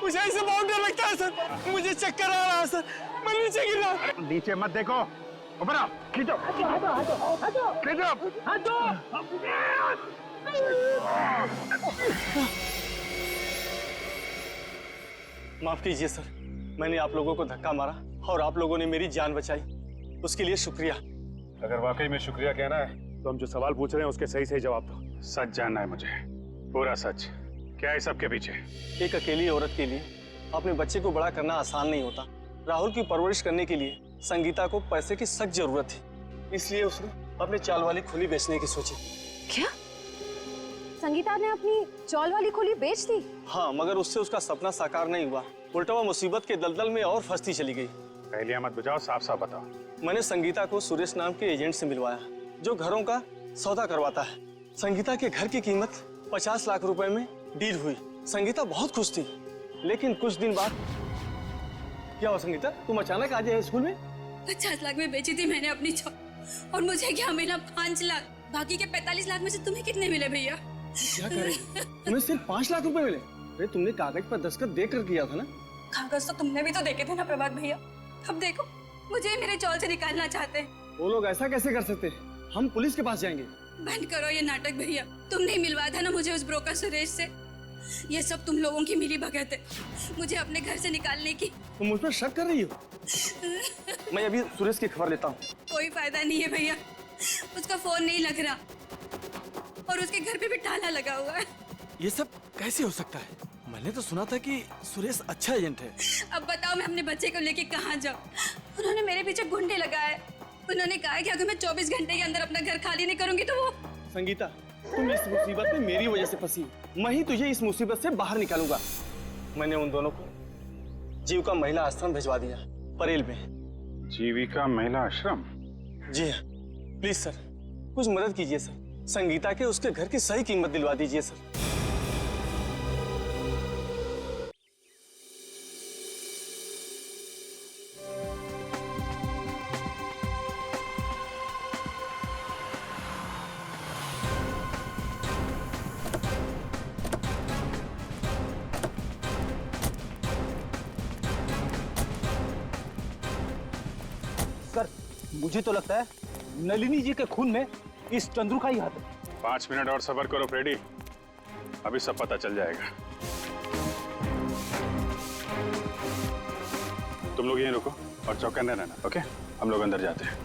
मुझे इससे बहुत डर लगता है सर, मुझे चक्कर आ रहा है सर, मैं नीचे गिर रहा हूँ। नीचे मत देखो, ऊपर आओ, खींचो, खींचो। माफ कीजिए सर, मैंने आप लोगों को धक्का मारा और आप लोगों ने मेरी जान बचाई, उसके लिए शुक्रिया। अगर वाकई में शुक्रिया कहना है तो हम जो सवाल पूछ रहे हैं उसके सही सही जवाब दो। सच जानना है मुझे, पूरा सच। क्या है सबके पीछे? एक अकेली औरत के लिए अपने बच्चे को बड़ा करना आसान नहीं होता। राहुल की परवरिश करने के लिए संगीता को पैसे की सख्त जरूरत थी, इसलिए उसने अपने चाल वाली खुली बेचने की सोची। क्या? संगीता ने अपनी चौल वाली खुली बेच दी? हाँ, मगर उससे उसका सपना साकार नहीं हुआ, उल्टा वो मुसीबत के दलदल में और फंसती चली गई। पहले मत बुझाओ, साफ साफ बताओ। मैंने संगीता को सुरेश नाम के एजेंट से मिलवाया, जो घरों का सौदा करवाता है। संगीता के घर की कीमत 50 लाख रुपए में डील हुई। संगीता बहुत खुश थी, लेकिन कुछ दिन बाद क्या हुआ? संगीता, तुम अचानक आ जाए स्कूल में? 50 लाख में बेची थी मैंने अपनी चौल, और मुझे क्या मिला? 5 लाख। बाकी के 45 लाख में से तुम्हें कितने मिले भैया? क्या करेगी? तुम्हें सिर्फ 5 लाख रुपए मिले? अरे तुमने कागज पर दस्तखत देकर किया था ना? कागज तो तुमने भी तो देखे थे ना प्रभात भैया। अब देखो, मुझे मेरे चौल से निकालना चाहते हैं। वो लोग ऐसा कैसे कर सकते हैं? हम पुलिस के पास जाएंगे। बंद करो ये नाटक भैया, तुमने ही मिलवाया था ना मुझे उस ब्रोकर सुरेश से। ये सब तुम लोगों की मिली भगत है, मुझे अपने घर से निकालने की। तुम मुझ पर शक कर रही हो? मैं अभी सुरेश की खबर लेता हूँ। कोई फायदा नहीं है भैया, उसका फोन नहीं लग रहा और उसके घर पे भी ताला लगा हुआ है। ये सब कैसे हो सकता है? मैंने तो सुना था कि सुरेश अच्छा एजेंट है। अब बताओ मैं अपने बच्चे को लेके कहाँ जाऊँ? उन्होंने मेरे पीछे गुंडे लगाए। उन्होंने कहा कि अगर मैं 24 घंटे के अंदर अपना घर खाली नहीं करूंगी तो वो। संगीता, तुम इस मुसीबत में मेरी वजह से फंसी, मैं ही तुझे इस मुसीबत से बाहर निकालूंगा। मैंने उन दोनों को जीविका महिला आश्रम भिजवा दिया, परेल में। जीविका महिला आश्रम? जी हाँ, प्लीज सर, कुछ मदद कीजिए सर। संगीता के उसके घर की सही कीमत दिलवा दीजिए सर। सर, मुझे तो लगता है नलिनी जी के खून में इस चंद्रू का ही हाथ है। 5 मिनट और सब्र करो फ्रेडी, अभी सब पता चल जाएगा। तुम लोग यहीं रुको और चौकन्ने रहना, ओके? हम लोग अंदर जाते हैं।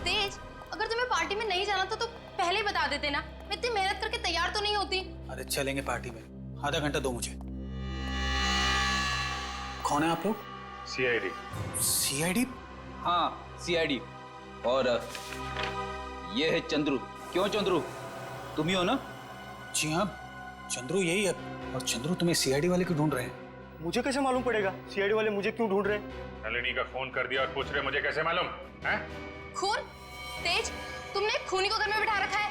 तेज, अगर तुम्हें पार्टी में नहीं जाना तो पहले ही बता देते ना, मैं इतनी मेहनत करके तैयार तो नहीं होती। अरे चलेंगे पार्टी में, आधा घंटा दो मुझे। कौन है आप लोग? सीआईडी। सीआईडी? हाँ, सीआईडी। और ये है चंद्रू। क्यों चंद्रू, तुम ही हो ना? जी हाँ, चंद्रू यही है। और चंद्रू तुम्हें सीआईडी वाले क्यों ढूंढ रहे हैं? मुझे कैसे मालूम पड़ेगा सीआईडी वाले मुझे क्यों ढूंढ रहे हैं? नलिनी का फोन कर दिया और पूछ रहे मुझे कैसे मालूम है? खून? तेज, तुमने खूनी को घर में बिठा रखा है।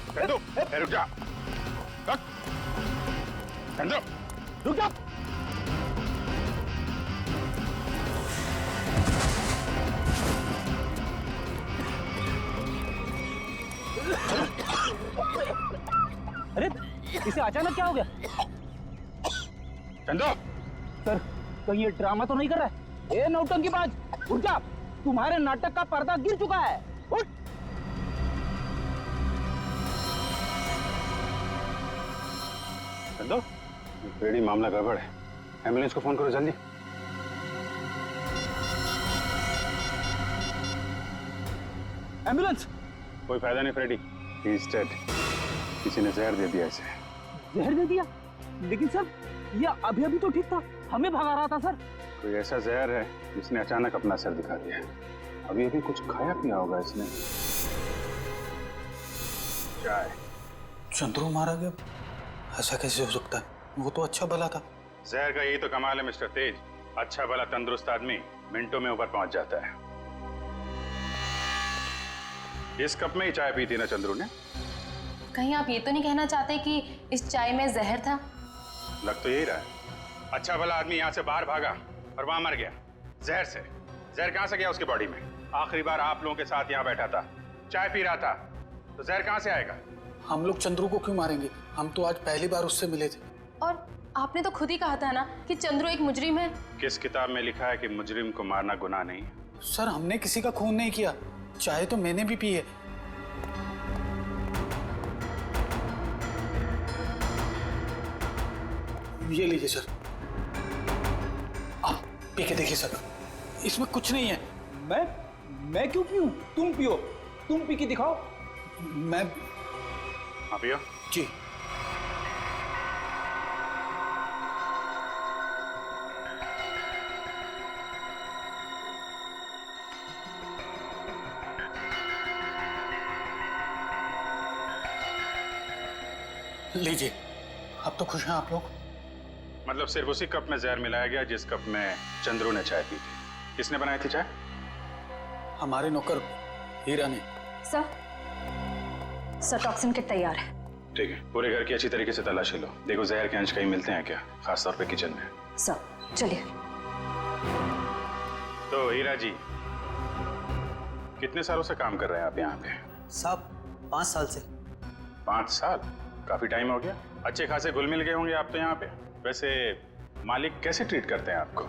चंदू, रुक जा। चंदू, रुक जा। अरे इसे अचानक क्या हो गया? चंदू सर कहीं ये ड्रामा तो नहीं कर रहा है? ए नौटंकीबाज, उठ जा, तुम्हारे नाटक का पर्दा गिर चुका है, उठ। चंदू, फ्रेडी मामला गड़बड़ है, एम्बुलेंस को फोन करो जल्दी। एम्बुलेंस? कोई फायदा नहीं फ्रेडी, ही इज डेड। किसी ने जहर दे दिया इसे। जहर दे दिया? लेकिन सर ये अभी अभी तो ठीक था, हमें भगा रहा था सर। कोई ऐसा जहर है जिसने अचानक अपना असर दिखा दिया। अभी अभी कुछ खाया पिया होगा इसने। चाय। चंद्रू मारा गया? ऐसा कैसे हो सकता है? वो तो अच्छा भला था। जहर का यही तो कमाल है मिस्टर तेज, अच्छा भला तंदुरुस्त आदमी मिनटों में ऊपर पहुंच जाता है। इस कप में ही चाय पी थी ना चंद्रू ने? कहीं आप ये तो नहीं कहना चाहते कि इस चाय में जहर था? लग तो यही रहा है। अच्छा भला आदमी यहाँ से बाहर भागा और वहां मर गया जहर से। जहर कहां से गया उसकी बॉडी में? आखिरी बार आप लोगों के साथ यहाँ बैठा था, चाय पी रहा था, तो जहर कहां से आएगा? हम लोग चंद्रू को क्यों मारेंगे? हम तो आज पहली बार उससे मिले थे। और आपने तो खुद ही कहा था ना कि चंद्रू एक मुजरिम है। किस किताब में लिखा है कि मुजरिम को मारना गुनाह नहीं है? सर हमने किसी का खून नहीं किया, चाय तो मैंने भी पी है। ये लीजिए सर, आप पी के देखिए सर, इसमें कुछ नहीं है। मैं क्यों पीऊं? तुम पियो, तुम पी के दिखाओ। मैं आप पियो जी। लीजिए, अब तो खुश हैं आप लोग? मतलब सिर्फ उसी कप में जहर मिलाया गया जिस कप में चंद्रू ने चाय पी थी। किसने बनाई थी चाय? हमारे नौकर हीरा ने। सर टॉक्सिन किट तैयार है। ठीक है, पूरे घर की अच्छी तरीके से तलाशी लो, देखो जहर के अंश कहीं मिलते हैं क्या, खासतौर पे किचन में। सर चलिए। तो हीरा जी, कितने सालों से काम कर रहे हैं आप यहाँ पे? साहब 5 साल से। 5 साल? काफी टाइम हो गया। अच्छे खासे घुल मिल गए होंगे आप तो यहाँ पे। वैसे मालिक कैसे ट्रीट करते हैं आपको?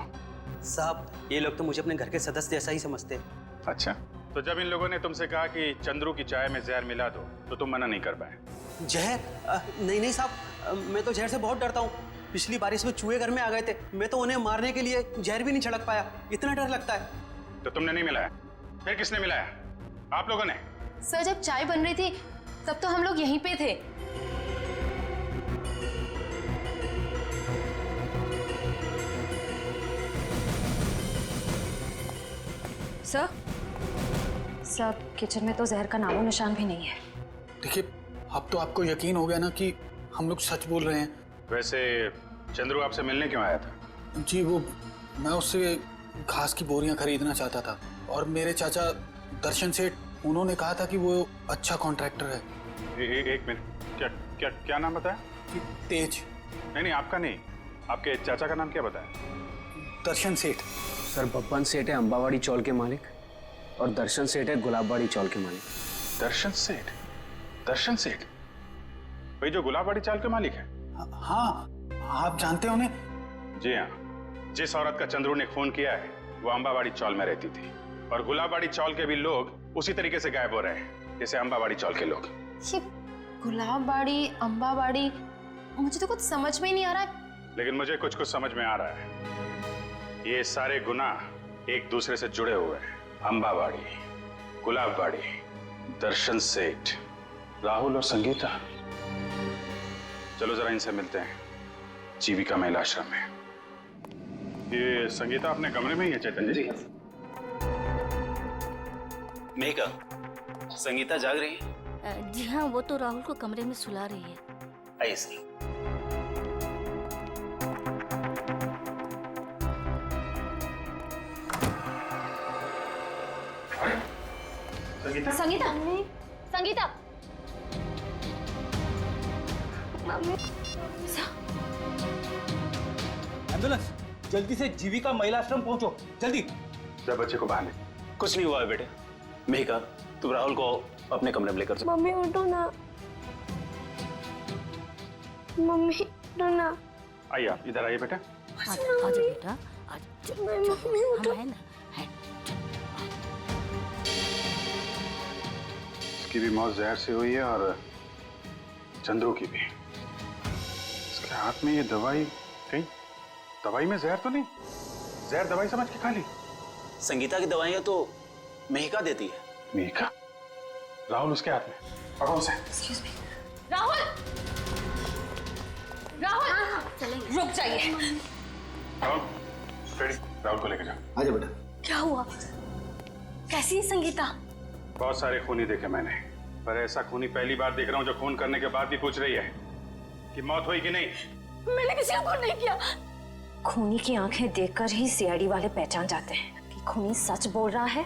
साहब ये लोग तो मुझे अपने घर के सदस्य जैसा ही समझते हैं। अच्छा, तो जब इन लोगों ने तुमसे कहा कि चंद्रू की चाय में जहर मिला दो, तो तुम मना नहीं कर पाए? जहर? नहीं साहब, मैं तो जहर से बहुत डरता हूँ। पिछली बारिश में चूहे घर में आ गए थे, मैं तो उन्हें मारने के लिए जहर भी नहीं छिड़क पाया, इतना डर लगता है। तो तुमने नहीं मिलाया? फिर किसने मिलाया? आप लोगों ने? सर जब चाय बन रही थी तब तो हम लोग यहीं पे थे। सर किचन में तो जहर का नामो निशान भी नहीं है। देखिए, अब तो आपको यकीन हो गया ना कि हम लोग सच बोल रहे हैं। वैसे चंद्रू आपसे मिलने क्यों आया था? जी वो, मैं उससे घास की बोरियां खरीदना चाहता था और मेरे चाचा दर्शन सेठ, उन्होंने कहा था कि वो अच्छा कॉन्ट्रैक्टर है। एक मिनट, क्या क्या नाम बताया? तेज। नहीं, आपका नहीं, आपके चाचा का नाम क्या बताया? दर्शन सेठ। सर बब्बन सेठ है अंबावाड़ी चौल के मालिक, और दर्शन सेठ है गुलाबबाड़ी चौल के मालिक। दर्शन सेठ? दर्शन सेठ वही जो गुलाबबाड़ी चाल के मालिक है? हाँ, आप जानते हो उन्हें? जी हाँ, जिस औरत का चंद्रू ने खून किया है वो अंबावाड़ी चौल में रहती थी, और गुलाबबाड़ी चौल के भी लोग उसी तरीके से गायब हो रहे हैं जैसे अंबावाड़ी चौल के लोग। ये गुलाबबाड़ी, अंबावाड़ी, मुझे तो कुछ समझ में ही नहीं आ रहा है। लेकिन मुझे कुछ कुछ समझ में आ रहा है। ये सारे गुनाह एक दूसरे से जुड़े हुए हैं। अंबावाड़ी, गुलाबबाड़ी, दर्शन सेठ, राहुल और संगीता। चलो जरा इनसे मिलते हैं, जीविका महिला आश्रम में। ये संगीता अपने कमरे में ही है चैतन्य जी? मेघा, संगीता जाग रही है? जी हाँ, वो तो राहुल को कमरे में सुला रही है। ऐसी संगीता? संगीता, संगीता, एम्बुलेंस, जल्दी से जीविका महिला आश्रम पहुंचो, जल्दी। जब बच्चे को बाहर ले। कुछ नहीं हुआ है बेटे। मेघा, तुम राहुल को अपने कमरे में लेकर जाओ। मम्मी उठो ना, मम्मी उठो ना। आइए आप इधर आइए बेटा। आजा बेटा, चलो हम आए ना। इसकी भी मौत जहर से हुई है और चंद्रू की भी। इसके हाथ में ये दवाई, कहीं दवाई में जहर तो नहीं? जहर दवाई समझ के खा ली? संगीता की दवाइयाँ तो मेहिका देती है। मेहिका? राहुल उसके हाथ में, पकड़ो उसे। राहुल, राहुल रुक जाइए। राहुल, रेडी, राहुल को लेकर जाओ। आजा बेटा। क्या हुआ? कैसी है संगीता? बहुत सारे खूनी देखे मैंने, पर ऐसा खूनी पहली बार देख रहा हूँ जो खून करने के बाद भी पूछ रही है कि मौत हुई कि नहीं। मैंने किसी को खून नहीं किया। खूनी की आंखें देखकर ही सीआईडी वाले पहचान जाते हैं कि खूनी सच बोल रहा है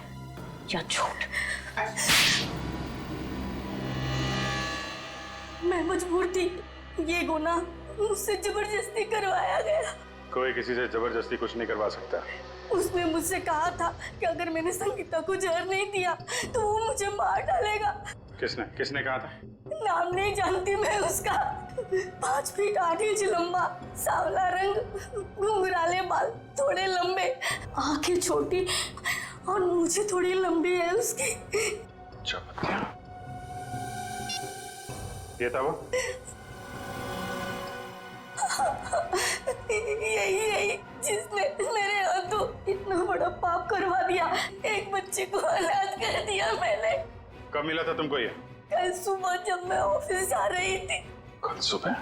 या झूठ। मैं मजबूर थी, ये गुनाह मुझसे जबरदस्ती करवाया गया। कोई किसी से जबरदस्ती कुछ नहीं करवा सकता। उसने मुझसे कहा था कि अगर मैंने संगीता को जहर नहीं दिया तो वो मुझे मार डालेगा। किसने किसने कहा था? नाम नहीं जानती मैं उसका। 5 फीट 8 इंच लंबा, सांवला रंग, घुंघराले बाल, थोड़े लंबे, आंखें छोटी और मूछें थोड़ी लंबी है उसकी। ये था वो? यही जिसने मेरे हाथों इतना बड़ा पाप करवा दिया। एक बच्चे को अनाथ कर दिया मैंने। कब मिला था तुमको ये? कल सुबह जब मैं ऑफिस जा रही थी। कल सुबह?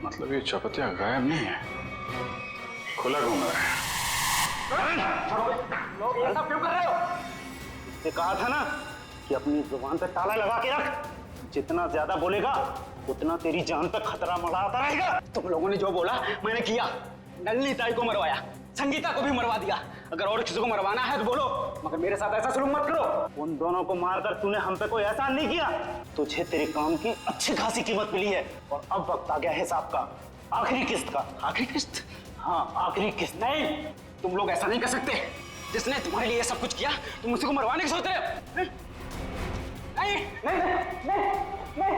मतलब ये चपतिया गायब नहीं है, खुला घूम रहा है। ऐसा क्यों कर रहे हो? इससे कहा था ना कि अपनी जुबान पे ताला लगा के रख। जितना ज्यादा बोलेगा उतना तेरी जान पे खतरा मंडराता रहेगा। तुम लोगों ने जो बोला मैंने किया। नलिनी ताई को मरवाया, संगीता को भी मरवा दिया। अगर और किसी को मरवाना है तो बोलो, मगर मेरे साथ ऐसा सुलूक मत करो। उन दोनों को मारकर तूने हम पे कोई एहसान नहीं किया। तुझे तेरे काम की अच्छी खासी कीमत मिली है और अब वक्त आ गया हिसाब का, आखिरी किस्त का। आखिरी किस्त? हाँ, आखिरी किस्त। नहीं, तुम लोग ऐसा नहीं कर सकते। जिसने तुम्हारे लिए सब कुछ किया तुम उसी को मरवाने की सोच रहे हो? नहीं, नहीं, नहीं, नहीं।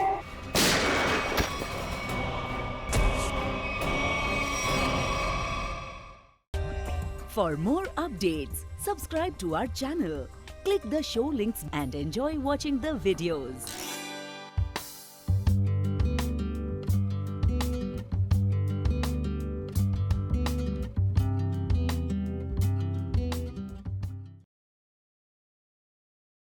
For more updates, subscribe to our channel, click the show links and enjoy watching the videos.